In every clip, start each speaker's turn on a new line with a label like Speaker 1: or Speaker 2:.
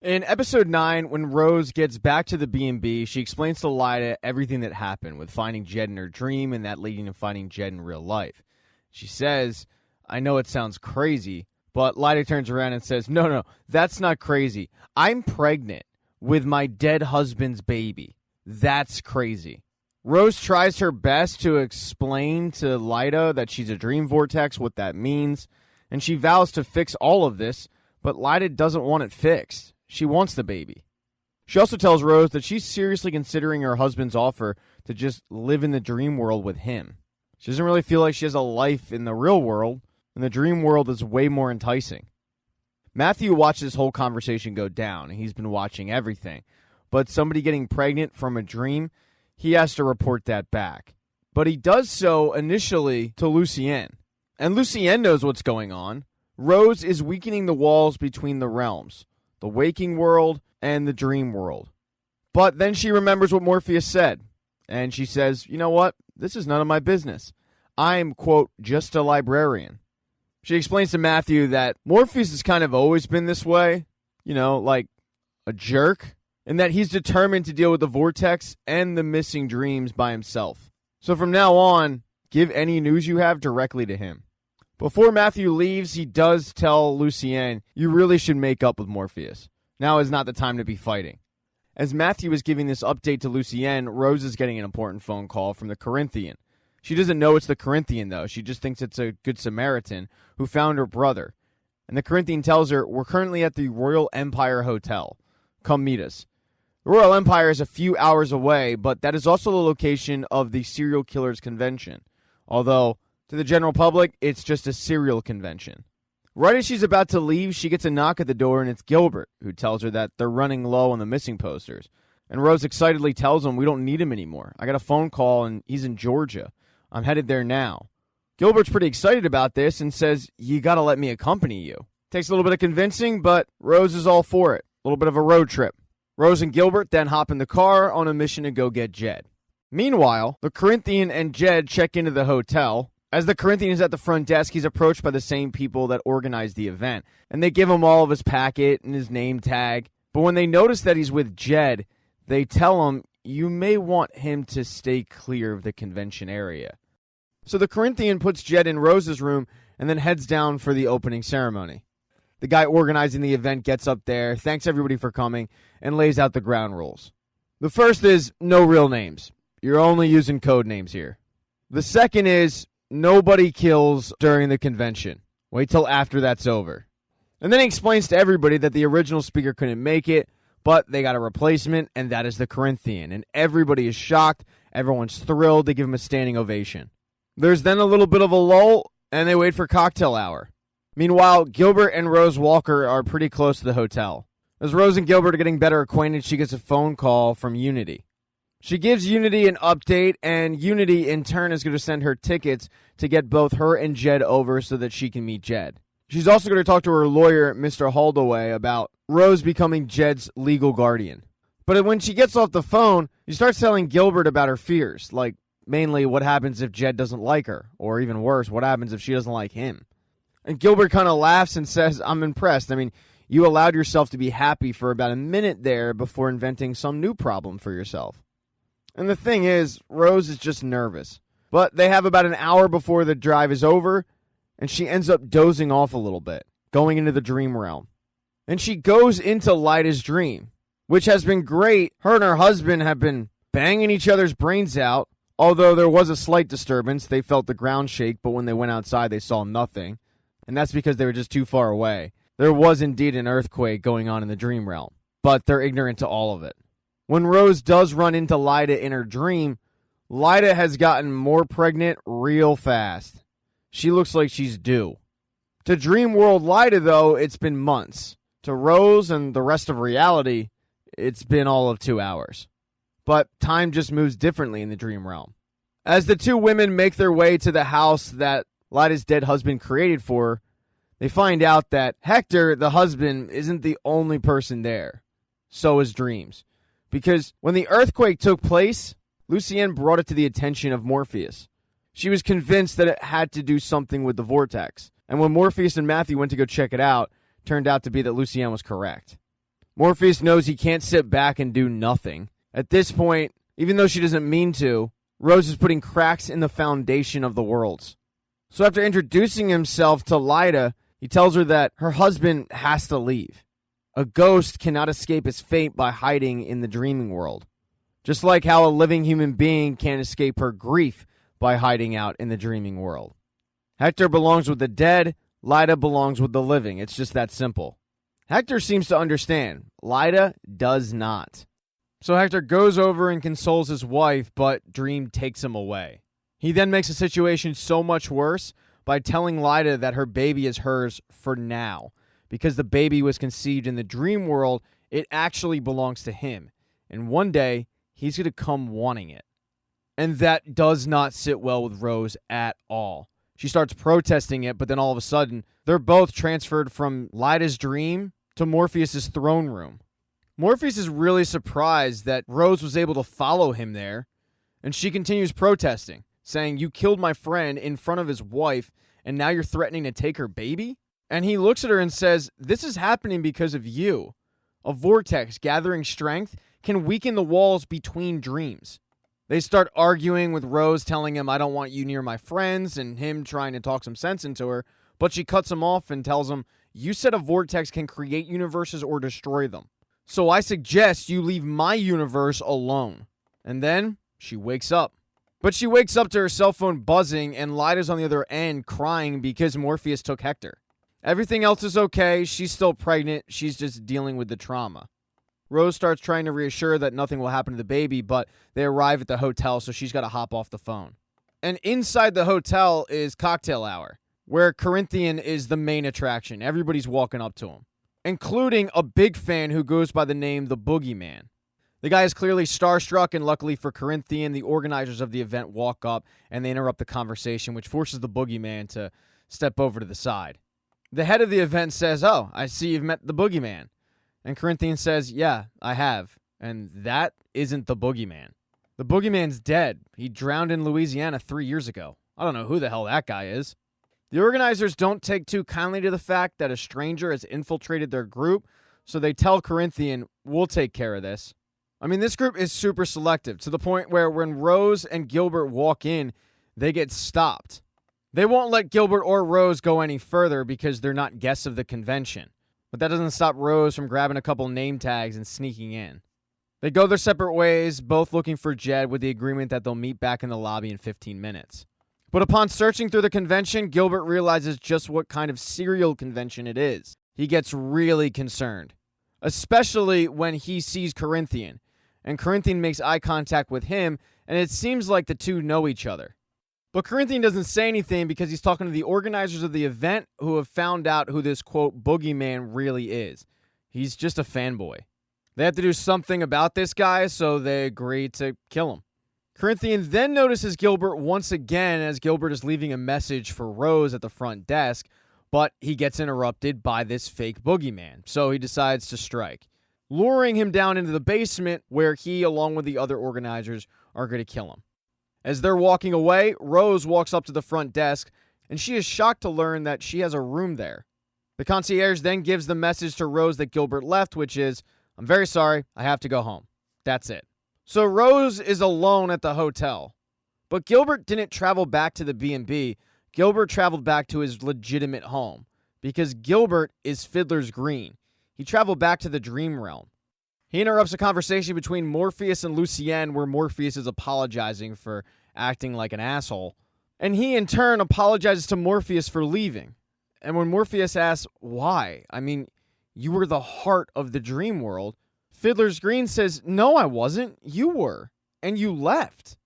Speaker 1: In episode 9, when Rose gets back to the B&B, she explains to Lyda everything that happened with finding Jed in her dream and that leading to finding Jed in real life. She says, I know it sounds crazy, but Lyda turns around and says, no, that's not crazy. I'm pregnant with my dead husband's baby. That's crazy. Rose tries her best to explain to Lyda that she's a dream vortex, what that means, and she vows to fix all of this, but Lyda doesn't want it fixed. She wants the baby. She also tells Rose that she's seriously considering her husband's offer to just live in the dream world with him. She doesn't really feel like she has a life in the real world, and the dream world is way more enticing. Matthew watched this whole conversation go down, and he's been watching everything. But somebody getting pregnant from a dream, he has to report that back. But he does so initially to Lucienne. And Lucienne knows what's going on. Rose is weakening the walls between the realms, the waking world and the dream world. But then she remembers what Morpheus said, and she says, you know what? This is none of my business. I'm, quote, just a librarian. She explains to Matthew that Morpheus has kind of always been this way, like a jerk, and that he's determined to deal with the vortex and the missing dreams by himself. So from now on, give any news you have directly to him. Before Matthew leaves, he does tell Lucienne, you really should make up with Morpheus. Now is not the time to be fighting. As Matthew is giving this update to Lucienne, Rose is getting an important phone call from the Corinthian. She doesn't know it's the Corinthian, though. She just thinks it's a good Samaritan who found her brother. And the Corinthian tells her, we're currently at the Royal Empire Hotel. Come meet us. The Royal Empire is a few hours away, but that is also the location of the Serial Killers Convention. Although, to the general public, it's just a serial convention. Right as she's about to leave, she gets a knock at the door, and it's Gilbert, who tells her that they're running low on the missing posters. And Rose excitedly tells him, we don't need him anymore. I got a phone call, and he's in Georgia. I'm headed there now. Gilbert's pretty excited about this and says, you gotta let me accompany you. Takes a little bit of convincing, but Rose is all for it. A little bit of a road trip. Rose and Gilbert then hop in the car on a mission to go get Jed. Meanwhile, the Corinthian and Jed check into the hotel. As the Corinthian is at the front desk, he's approached by the same people that organized the event, and they give him all of his packet and his name tag. But when they notice that he's with Jed, they tell him, you may want him to stay clear of the convention area. So the Corinthian puts Jed in Rose's room and then heads down for the opening ceremony. The guy organizing the event gets up there, thanks everybody for coming, and lays out the ground rules. The first is no real names. You're only using code names here. The second is nobody kills during the convention. Wait till after that's over. And then he explains to everybody that the original speaker couldn't make it, but they got a replacement, and that is the Corinthian. And everybody is shocked. Everyone's thrilled. They give him a standing ovation. There's then a little bit of a lull, and they wait for cocktail hour. Meanwhile, Gilbert and Rose Walker are pretty close to the hotel. As Rose and Gilbert are getting better acquainted, she gets a phone call from Unity. She gives Unity an update, and Unity in turn is going to send her tickets to get both her and Jed over so that she can meet Jed. She's also going to talk to her lawyer, Mr. Holdaway, about Rose becoming Jed's legal guardian. But when she gets off the phone, she starts telling Gilbert about her fears, like mainly what happens if Jed doesn't like her, or even worse, what happens if she doesn't like him. And Gilbert kind of laughs and says, I'm impressed. I mean, you allowed yourself to be happy for about a minute there before inventing some new problem for yourself. And the thing is, Rose is just nervous. But they have about an hour before the drive is over, and she ends up dozing off a little bit, going into the dream realm. And she goes into Lyda's dream, which has been great. Her and her husband have been banging each other's brains out, although there was a slight disturbance. They felt the ground shake, but when they went outside, they saw nothing. And that's because they were just too far away. There was indeed an earthquake going on in the dream realm, but they're ignorant to all of it. When Rose does run into Lyda in her dream, Lyda has gotten more pregnant real fast. She looks like she's due. To Dream World Lyda, though, it's been months. To Rose and the rest of reality, it's been all of 2 hours. But time just moves differently in the dream realm. As the two women make their way to the house that Lyda's dead husband created for her, they find out that Hector, the husband, isn't the only person there. So is Dreams. Because when the earthquake took place, Lucienne brought it to the attention of Morpheus. She was convinced that it had to do something with the vortex. And when Morpheus and Matthew went to go check it out, it turned out to be that Lucienne was correct. Morpheus knows he can't sit back and do nothing. At this point, even though she doesn't mean to, Rose is putting cracks in the foundation of the worlds. So after introducing himself to Lyda, he tells her that her husband has to leave. A ghost cannot escape his fate by hiding in the dreaming world. Just like how a living human being can't escape her grief by hiding out in the dreaming world. Hector belongs with the dead, Lyda belongs with the living. It's just that simple. Hector seems to understand. Lyda does not. So Hector goes over and consoles his wife, but Dream takes him away. He then makes the situation so much worse by telling Lyda that her baby is hers for now. Because the baby was conceived in the dream world, it actually belongs to him. And one day, he's going to come wanting it. And that does not sit well with Rose at all. She starts protesting it, but then all of a sudden, they're both transferred from Lyda's dream to Morpheus' throne room. Morpheus is really surprised that Rose was able to follow him there, and she continues protesting, saying, "You killed my friend in front of his wife, and now you're threatening to take her baby?" And he looks at her and says, "This is happening because of you. A vortex gathering strength can weaken the walls between dreams." They start arguing with Rose telling him, "I don't want you near my friends," and him trying to talk some sense into her, but she cuts him off and tells him, "You said a vortex can create universes or destroy them. So I suggest you leave my universe alone." And then she wakes up. But she wakes up to her cell phone buzzing, and Lyda's on the other end crying because Morpheus took Hector. Everything else is okay. She's still pregnant. She's just dealing with the trauma. Rose starts trying to reassure that nothing will happen to the baby, but they arrive at the hotel, so she's got to hop off the phone. And inside the hotel is cocktail hour, where Corinthian is the main attraction. Everybody's walking up to him, including a big fan who goes by the name the Boogeyman. The guy is clearly starstruck, and luckily for Corinthian, the organizers of the event walk up and they interrupt the conversation, which forces the Boogeyman to step over to the side. The head of the event says, "Oh, I see you've met the Boogeyman." And Corinthian says, "Yeah, I have. And that isn't the Boogeyman. The Boogeyman's dead. He drowned in Louisiana 3 years ago. I don't know who the hell that guy is." The organizers don't take too kindly to the fact that a stranger has infiltrated their group, so they tell Corinthian, "We'll take care of this." I mean, this group is super selective, to the point where when Rose and Gilbert walk in, they get stopped. They won't let Gilbert or Rose go any further because they're not guests of the convention. But that doesn't stop Rose from grabbing a couple name tags and sneaking in. They go their separate ways, both looking for Jed, with the agreement that they'll meet back in the lobby in 15 minutes. But upon searching through the convention, Gilbert realizes just what kind of serial convention it is. He gets really concerned, especially when he sees Corinthian. And Corinthian makes eye contact with him, and it seems like the two know each other. But Corinthian doesn't say anything because he's talking to the organizers of the event who have found out who this, quote, Boogeyman really is. He's just a fanboy. They have to do something about this guy, so they agree to kill him. Corinthian then notices Gilbert once again as Gilbert is leaving a message for Rose at the front desk, but he gets interrupted by this fake Boogeyman, so he decides to strike, luring him down into the basement where he, along with the other organizers, are going to kill him. As they're walking away, Rose walks up to the front desk, and she is shocked to learn that she has a room there. The concierge then gives the message to Rose that Gilbert left, which is, "I'm very sorry, I have to go home." That's it. So Rose is alone at the hotel. But Gilbert didn't travel back to the B&B. Gilbert traveled back to his legitimate home, because Gilbert is Fiddler's Green. He traveled back to the dream realm. He interrupts a conversation between Morpheus and Lucienne where Morpheus is apologizing for acting like an asshole. And he, in turn, apologizes to Morpheus for leaving. And when Morpheus asks, "Why? I mean, you were the heart of the dream world," Fiddler's Green says, "No, I wasn't. You were. And you left.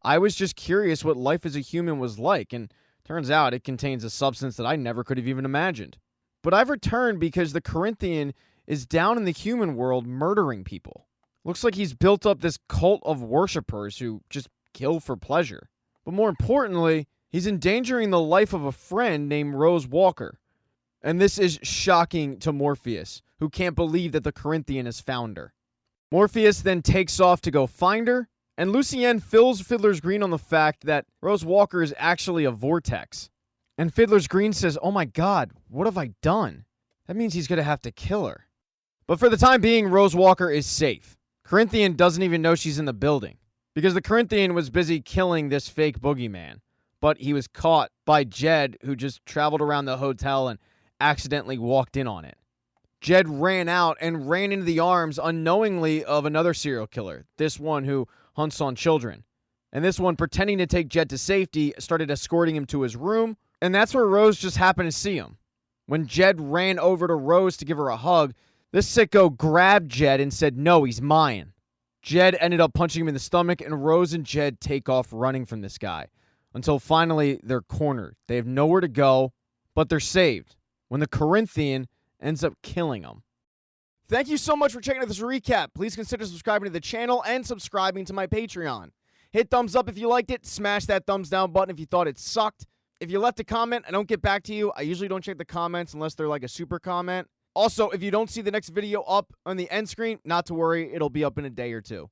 Speaker 1: I was just curious what life as a human was like, and turns out it contains a substance that I never could have even imagined. But I've returned because the Corinthian is down in the human world murdering people. Looks like he's built up this cult of worshippers who just kill for pleasure. But more importantly, he's endangering the life of a friend named Rose Walker. And this is shocking to Morpheus, who can't believe that the Corinthian has found her. Morpheus then takes off to go find her, and Lucienne fills Fiddler's Green on the fact that Rose Walker is actually a vortex. And Fiddler's Green says, "Oh my God, what have I done? That means he's going to have to kill her." But for the time being, Rose Walker is safe. Corinthian doesn't even know she's in the building because the Corinthian was busy killing this fake boogeyman. But he was caught by Jed, who just traveled around the hotel and accidentally walked in on it. Jed ran out and ran into the arms unknowingly of another serial killer, this one who hunts on children. And this one, pretending to take Jed to safety, started escorting him to his room, and that's where Rose just happened to see him. When Jed ran over to Rose to give her a hug, this sicko grabbed Jed and said, "No, he's mine." Jed ended up punching him in the stomach, and Rose and Jed take off running from this guy until finally they're cornered. They have nowhere to go, but they're saved when the Corinthian ends up killing them. Thank you so much for checking out this recap. Please consider subscribing to the channel and subscribing to my Patreon. Hit thumbs up if you liked it. Smash that thumbs down button if you thought it sucked. If you left a comment, I don't get back to you. I usually don't check the comments unless they're like a super comment. Also, if you don't see the next video up on the end screen, not to worry, it'll be up in a day or two.